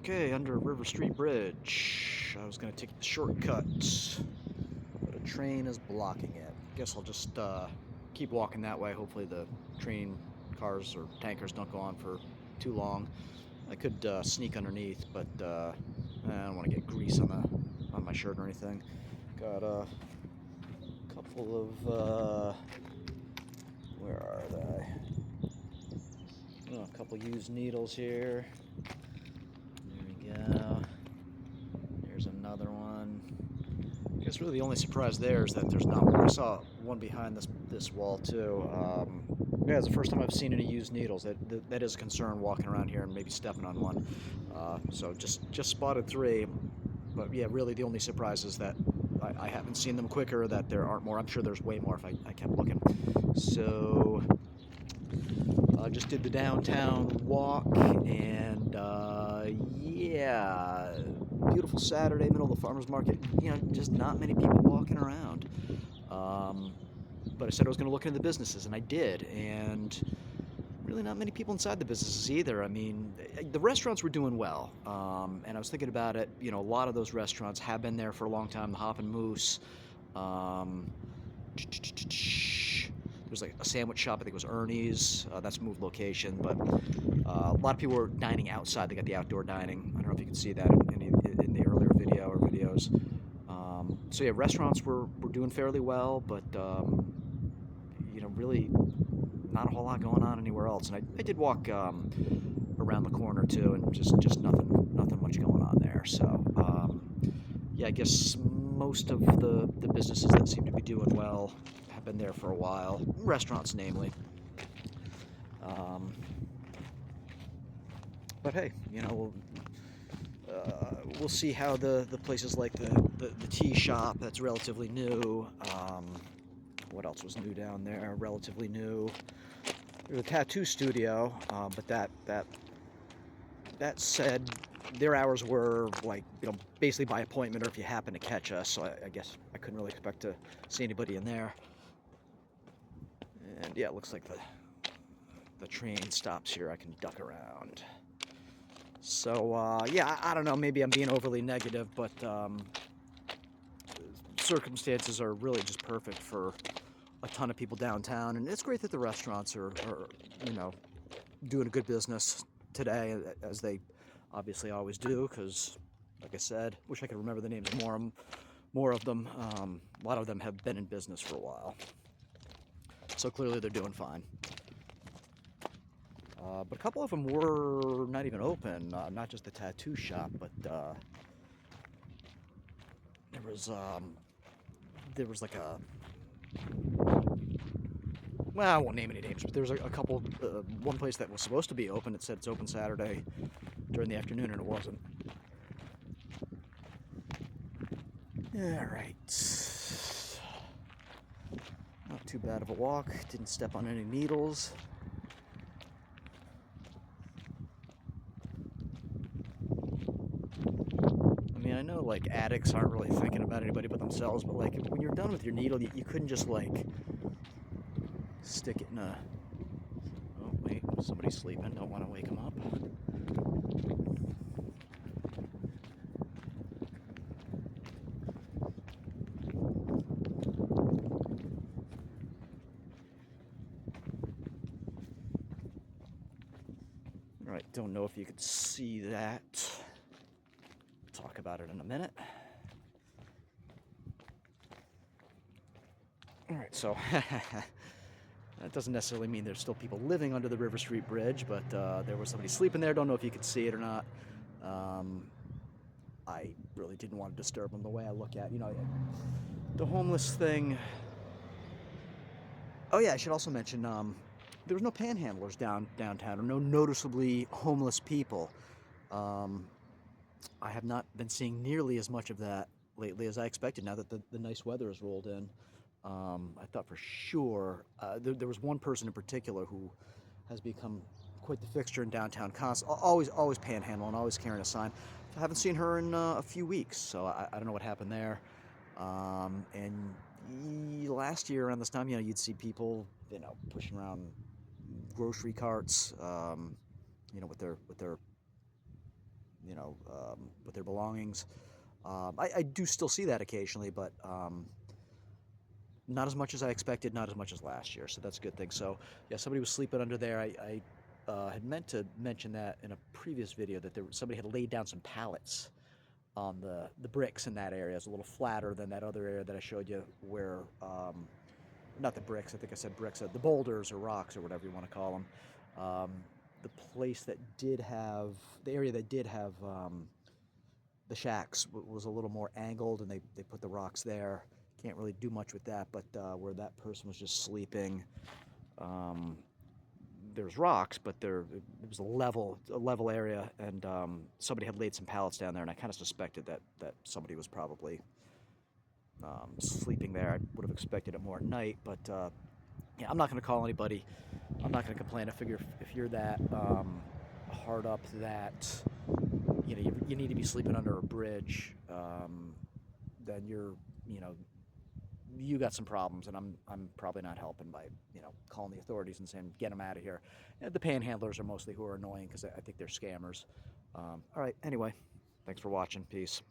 Okay, under River Street Bridge. I was going to take the shortcut, but a train is blocking it. Guess I'll just keep walking that way. Hopefully the train cars or tankers don't go on for too long. I could sneak underneath, but I don't want to get grease on my shirt or anything. Got a couple of where are they? Oh, a couple used needles here. There we go. There's another one. I guess really the only surprise there is that there's not one. I saw one behind this wall too. Yeah, it's the first time I've seen any used needles. That is a concern walking around here and maybe stepping on one. So just spotted 3, but yeah, really the only surprise is that I haven't seen them quicker. That there aren't more. I'm sure there's way more if I kept looking. So I just did the downtown walk, and yeah, beautiful Saturday, middle of the farmer's market. You know, just not many people walking around. But I said I was going to look into the businesses, and I did, and really not many people inside the businesses either. I mean, the restaurants were doing well, and I was thinking about it. You know, a lot of those restaurants have been there for a long time. The Hop and Moose. There's like a sandwich shop, I think it was Ernie's. That's moved location, but a lot of people were dining outside. They got the outdoor dining. I don't know if you can see that in the earlier video or videos. So yeah, restaurants were doing fairly well, but you know, really not a whole lot going on anywhere else. And I did walk around the corner too, and just nothing much going on there. So yeah, I guess most of the businesses that seem to be doing well have been there for a while, restaurants namely. But hey, you know, we'll see how the places like the tea shop, that's relatively new. What else was new down there? Relatively new. There's a tattoo studio, but that said, their hours were like, you know, basically by appointment or if you happen to catch us. So I guess I couldn't really expect to see anybody in there. And yeah, it looks like the train stops here. I can duck around. So yeah, I don't know. Maybe I'm being overly negative, but circumstances are really just perfect for a ton of people downtown, and it's great that the restaurants are you know, doing a good business today, as they obviously always do, because like I said, wish I could remember the names of more of them. A lot of them have been in business for a while, so clearly they're doing fine. But a couple of them were not even open, not just the tattoo shop, but there was like a, well, I won't name any names, but there was a couple, one place that was supposed to be open. It said it's open Saturday during the afternoon, and it wasn't. All right. Not too bad of a walk. Didn't step on any needles. I mean, I know like addicts aren't really thinking about anybody but themselves, but like when you're done with your needle, you couldn't just like stick it in a, oh wait, somebody's sleeping, don't want to wake them up. All right, don't know if you could see that. Talk about it in a minute. All right, so that doesn't necessarily mean there's still people living under the River Street Bridge, but there was somebody sleeping there. Don't know if you could see it or not. I really didn't want to disturb them the way I look at, you know, the homeless thing. Oh yeah, I should also mention, there was no panhandlers downtown, or no noticeably homeless people. I have not been seeing nearly as much of that lately as I expected now that the nice weather has rolled in. I thought for sure, there was one person in particular who has become quite the fixture in downtown, always panhandling, always carrying a sign. I haven't seen her in a few weeks, so I don't know what happened there. And last year around this time, you know, you'd see people, you know, pushing around grocery carts, you know, with their you know, with their belongings. I do still see that occasionally, but not as much as I expected, not as much as last year, so that's a good thing. So yeah, somebody was sleeping under there. I had meant to mention that in a previous video, that somebody had laid down some pallets on the bricks in that area. It's a little flatter than that other area that I showed you where, not the bricks, I think I said bricks, the boulders or rocks or whatever you want to call them. The place that did have, the area that did have the shacks was a little more angled, and they put the rocks there. Can't really do much with that, but where that person was just sleeping, there's rocks, but it was a level area, and somebody had laid some pallets down there, and I kind of suspected that somebody was probably sleeping there. I would have expected it more at night, but yeah, I'm not going to call anybody. I'm not going to complain. I figure if you're that hard up that you need to be sleeping under a bridge, then you got some problems, and I'm probably not helping by calling the authorities and saying get them out of here. The panhandlers are mostly who are annoying because I think they're scammers. All right, anyway, thanks for watching. Peace.